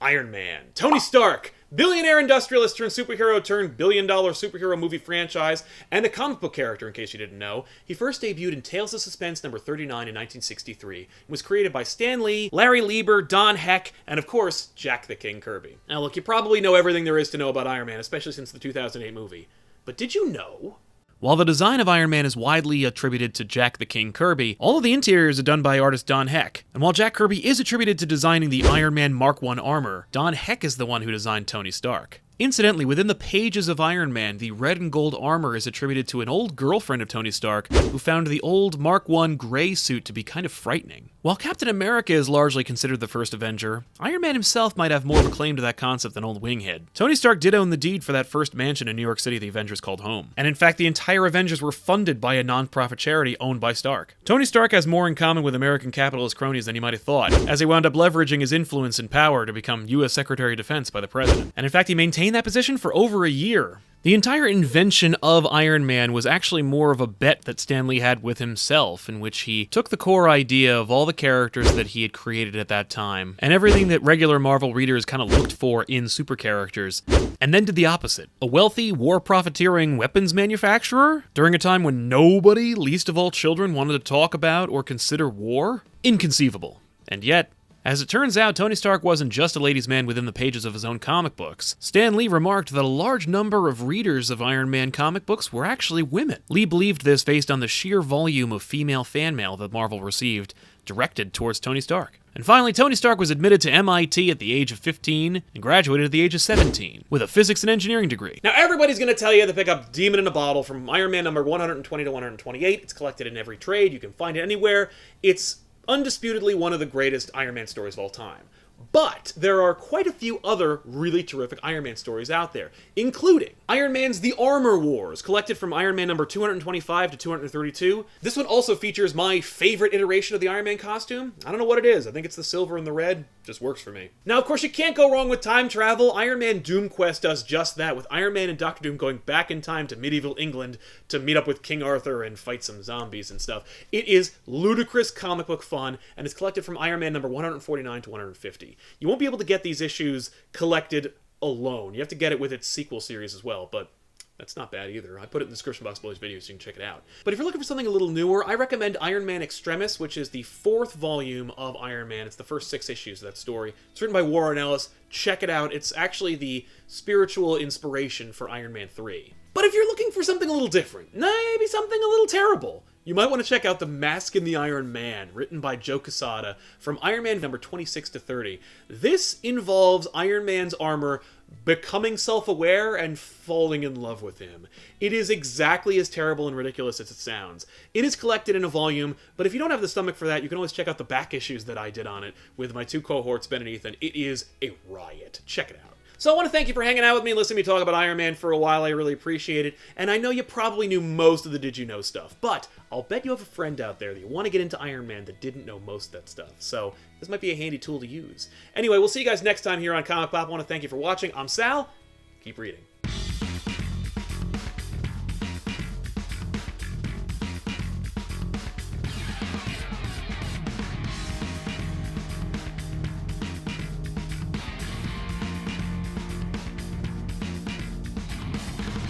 Iron Man. Tony Stark, billionaire industrialist turned superhero turned billion-dollar superhero movie franchise, and a comic book character, in case you didn't know. He first debuted in Tales of Suspense number 39 in 1963, and was created by Stan Lee, Larry Lieber, Don Heck, and of course, Jack the King Kirby. Now look, you probably know everything there is to know about Iron Man, especially since the 2008 movie. But did you know? While the design of Iron Man is widely attributed to Jack the King Kirby, all of the interiors are done by artist Don Heck. And while Jack Kirby is attributed to designing the Iron Man Mark I armor, Don Heck is the one who designed Tony Stark. Incidentally, within the pages of Iron Man, the red and gold armor is attributed to an old girlfriend of Tony Stark who found the old Mark I gray suit to be kind of frightening. While Captain America is largely considered the first Avenger, Iron Man himself might have more of a claim to that concept than old Winghead. Tony Stark did own the deed for that first mansion in New York City the Avengers called home. And in fact, the entire Avengers were funded by a non-profit charity owned by Stark. Tony Stark has more in common with American capitalist cronies than you might have thought, as he wound up leveraging his influence and power to become U.S. Secretary of Defense by the President. And in fact, he maintained that position for over a year. The entire invention of Iron Man was actually more of a bet that Stan Lee had with himself, in which he took the core idea of all the characters that he had created at that time, and everything that regular Marvel readers kind of looked for in super characters, and then did the opposite. A wealthy, war-profiteering weapons manufacturer? During a time when nobody, least of all children, wanted to talk about or consider war? Inconceivable. And yet, as it turns out, Tony Stark wasn't just a ladies' man within the pages of his own comic books. Stan Lee remarked that a large number of readers of Iron Man comic books were actually women. Lee believed this based on the sheer volume of female fan mail that Marvel received, directed towards Tony Stark. And finally, Tony Stark was admitted to MIT at the age of 15 and graduated at the age of 17 with a physics and engineering degree. Now everybody's going to tell you to pick up Demon in a Bottle from Iron Man number 120 to 128. It's collected in every trade. You can find it anywhere. It's undisputedly one of the greatest Iron Man stories of all time. But there are quite a few other really terrific Iron Man stories out there, including Iron Man's The Armor Wars, collected from Iron Man number 225 to 232. This one also features my favorite iteration of the Iron Man costume. I don't know what it is. I think it's the silver and the red. Just works for me. Now, of course, you can't go wrong with time travel. Iron Man Doom Quest does just that, with Iron Man and Dr. Doom going back in time to medieval England to meet up with King Arthur and fight some zombies and stuff. It is ludicrous comic book fun, and it's collected from Iron Man number 149 to 150. You won't be able to get these issues collected alone. You have to get it with its sequel series as well, but that's not bad either. I put it in the description box below this video so you can check it out. But if you're looking for something a little newer, I recommend Iron Man Extremis, which is the 4th volume of Iron Man. It's the first 6 issues of that story. It's written by Warren Ellis. Check it out. It's actually the spiritual inspiration for Iron Man 3. But if you're looking for something a little different, maybe something a little terrible, you might want to check out The Mask and the Iron Man, written by Joe Quesada, from Iron Man number 26 to 30. This involves Iron Man's armor becoming self-aware and falling in love with him. It is exactly as terrible and ridiculous as it sounds. It is collected in a volume, but if you don't have the stomach for that, you can always check out the back issues that I did on it with my 2 cohorts, Ben and Ethan. It is a riot. Check it out. So I want to thank you for hanging out with me and listening to me talk about Iron Man for a while. I really appreciate it. And I know you probably knew most of the Did You Know stuff, but I'll bet you have a friend out there that you want to get into Iron Man that didn't know most of that stuff. So this might be a handy tool to use. Anyway, we'll see you guys next time here on Comic Pop. I want to thank you for watching. I'm Sal. Keep reading.